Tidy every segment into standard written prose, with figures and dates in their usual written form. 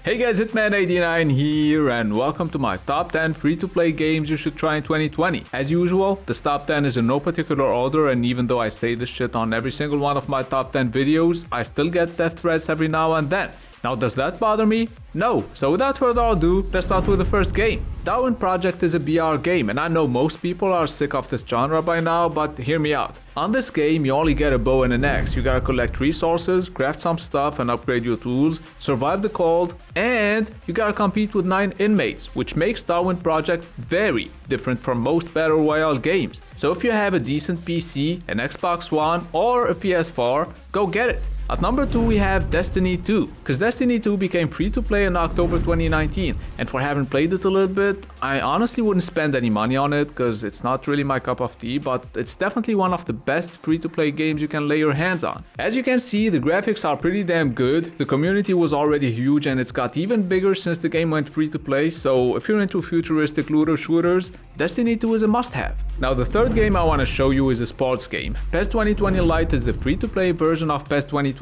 Hey guys, Hitman89 here and welcome to my top 10 free-to-play games you should try in 2020. As usual, this top 10 is in no particular order, and even though I say this shit on every single one of my top 10 videos, I still get death threats every now and then. Now, does that bother me? No. So without further ado, let's start with the first game. Darwin Project is a BR game, and I know most people are sick of this genre by now, but hear me out. On this game, you only get a bow and an axe. You gotta collect resources, craft some stuff and upgrade your tools, survive the cold, and you gotta compete with 9 inmates, which makes Darwin Project very different from most Battle Royale games. So if you have a decent PC, an Xbox One, or a PS4, go get it. At number 2 we have Destiny 2, because Destiny 2 became free to play in October 2019, and for having played it a little bit, I honestly wouldn't spend any money on it because it's not really my cup of tea, but it's definitely one of the best free to play games you can lay your hands on. As you can see, the graphics are pretty damn good, the community was already huge and it's got even bigger since the game went free to play, so if you're into futuristic looter shooters, Destiny 2 is a must-have. Now the third game I want to show you is a sports game. PES 2020 Lite is the free to play version of PES 2020.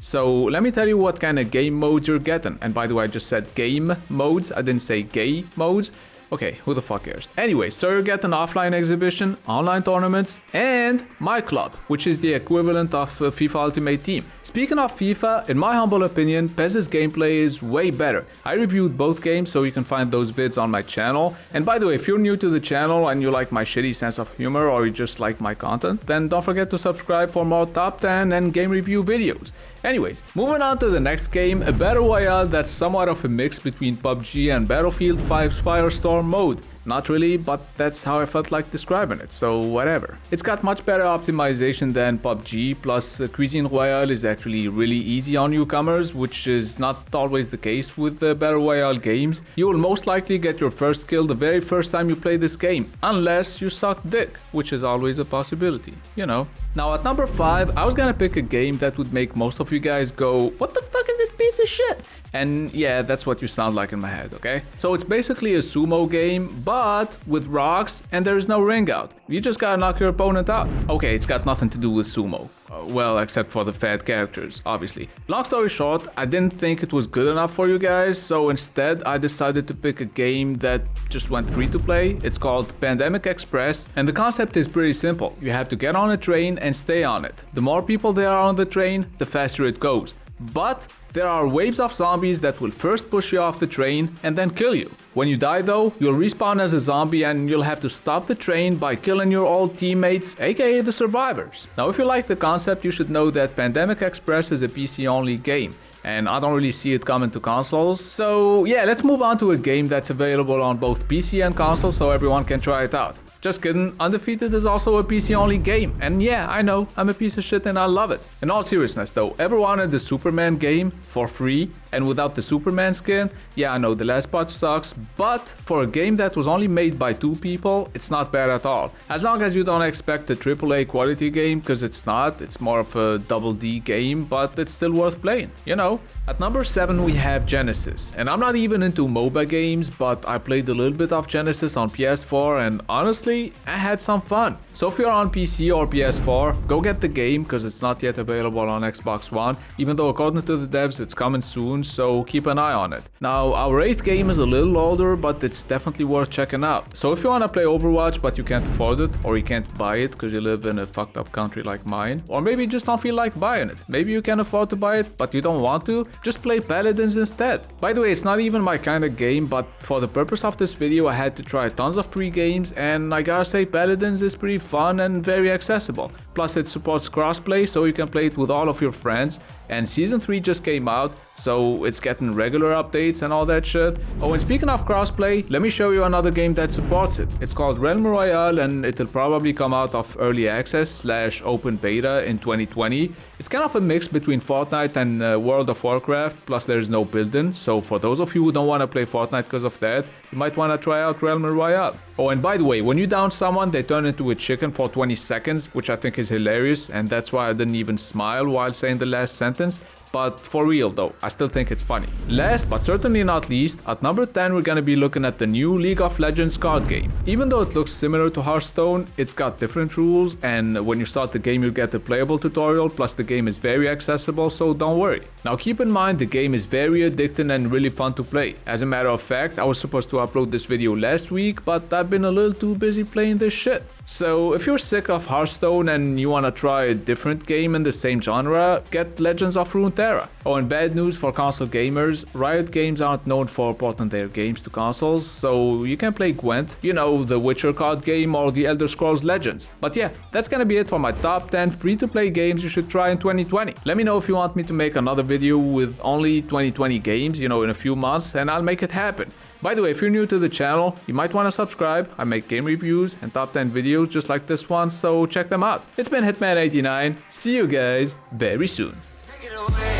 So let me tell you what kind of game modes you're getting. And by the way, I just said game modes, I didn't say gay modes. Okay, who the fuck cares? Anyway, so you're getting offline exhibition, online tournaments, and My Club, which is the equivalent of FIFA Ultimate Team. Speaking of FIFA, in my humble opinion, PES's gameplay is way better. I reviewed both games, so you can find those vids on my channel. And by the way, if you're new to the channel and you like my shitty sense of humor or you just like my content, then don't forget to subscribe for more top 10 and game review videos. Anyways, moving on to the next game, a Battle Royale that's somewhat of a mix between PUBG and Battlefield 5's Firestorm mode. Not really, but that's how I felt like describing it, so whatever. It's got much better optimization than PUBG, plus Cuisine Royale is actually really easy on newcomers, which is not always the case with the Battle Royale games. You will most likely get your first kill the very first time you play this game, unless you suck dick, which is always a possibility, you know. Now at number 5, I was gonna pick a game that would make most of you guys go, what the fuck is this piece of shit? And yeah, that's what you sound like in my head, okay? So it's basically a sumo game, but with rocks, and there is no ring out. You just gotta knock your opponent out. Okay, it's got nothing to do with sumo. Well, except for the fat characters, obviously. Long story short, I didn't think it was good enough for you guys, so instead I decided to pick a game that just went free to play. It's called Pandemic Express, and the concept is pretty simple. You have to get on a train and stay on it. The more people there are on the train, the faster it goes. But there are waves of zombies that will first push you off the train and then kill you. When you die though, you'll respawn as a zombie and you'll have to stop the train by killing your old teammates, aka the survivors. Now if you like the concept, you should know that Pandemic Express is a PC only game, and I don't really see it coming to consoles. So yeah, let's move on to a game that's available on both PC and console so everyone can try it out. Just kidding, Undefeated is also a PC-only game, and yeah, I know, I'm a piece of shit and I love it. In all seriousness though, ever wanted the Superman game for free and without the Superman skin? Yeah, I know the last part sucks, but for a game that was only made by 2 people, it's not bad at all. As long as you don't expect a AAA quality game, because it's not, it's more of a double D game, but it's still worth playing, you know. At number 7 we have Genesis, and I'm not even into MOBA games, but I played a little bit of Genesis on PS4 and honestly, I had some fun. So if you're on PC or PS4, go get the game because it's not yet available on Xbox One, even though according to the devs it's coming soon, so keep an eye on it. Now our 8th game is a little older, but it's definitely worth checking out. So if you want to play Overwatch but you can't afford it, or you can't buy it because you live in a fucked up country like mine, or maybe you just don't feel like buying it, maybe you can afford to buy it but you don't want to, just play Paladins instead. By the way, it's not even my kind of game, but for the purpose of this video I had to try tons of free games, and I gotta say Paladins is pretty fun and very accessible. Plus it supports crossplay, so you can play it with all of your friends, and season 3 just came out, so it's getting regular updates and all that shit. Oh, and speaking of crossplay, let me show you another game that supports it. It's called Royale, and it'll probably come out of early access / open beta in 2020. It's kind of a mix between Fortnite and World of Warcraft, plus there's no build-in, so for those of you who don't want to play Fortnite because of that, you might want to try out Royale. Oh, and by the way, when you down someone, they turn into a chicken for 20 seconds, which I think is hilarious, and that's why I didn't even smile while saying the last sentence. But for real though, I still think it's funny. Last but certainly not least, at number 10 we're gonna be looking at the new League of Legends card game. Even though it looks similar to Hearthstone, it's got different rules, and when you start the game you get a playable tutorial, plus the game is very accessible, so don't worry. Now keep in mind the game is very addicting and really fun to play. As a matter of fact, I was supposed to upload this video last week, but I've been a little too busy playing this shit. So if you're sick of Hearthstone and you wanna try a different game in the same genre, get Legends of Runeterra. Oh, and bad news for console gamers, Riot Games aren't known for porting their games to consoles, so you can play Gwent, you know, the Witcher card game or the Elder Scrolls Legends. But yeah, that's gonna be it for my top 10 free-to-play games you should try in 2020. Let me know if you want me to make another video with only 2020 games, you know, in a few months, and I'll make it happen. By the way, if you're new to the channel, you might want to subscribe. I make game reviews and top 10 videos just like this one, so check them out. It's been Hitman89. See you guys very soon. Take it away,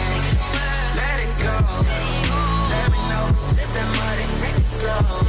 let it go. Let me know, sit that mud and take it slow.